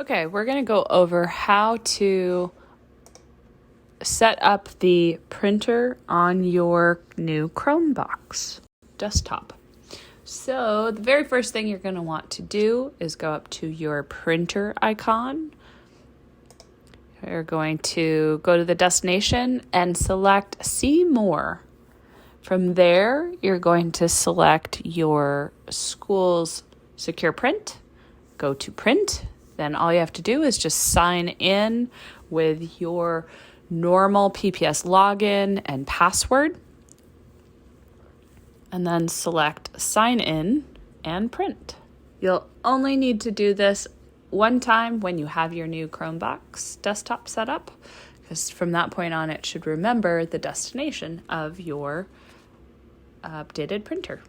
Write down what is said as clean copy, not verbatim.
Okay, we're going to go over how to set up the printer on your new Chromebox desktop. So the very first thing you're going to want to do is go up to your printer icon. You're going to go to the destination and select See More. From there, you're going to select your school's secure print, go to print. Then all you have to do is just sign in with your normal PPS login and password. And then select sign in and print. You'll only need to do this one time when you have your new Chromebox desktop set up, because from that point on it should remember the destination of your updated printer.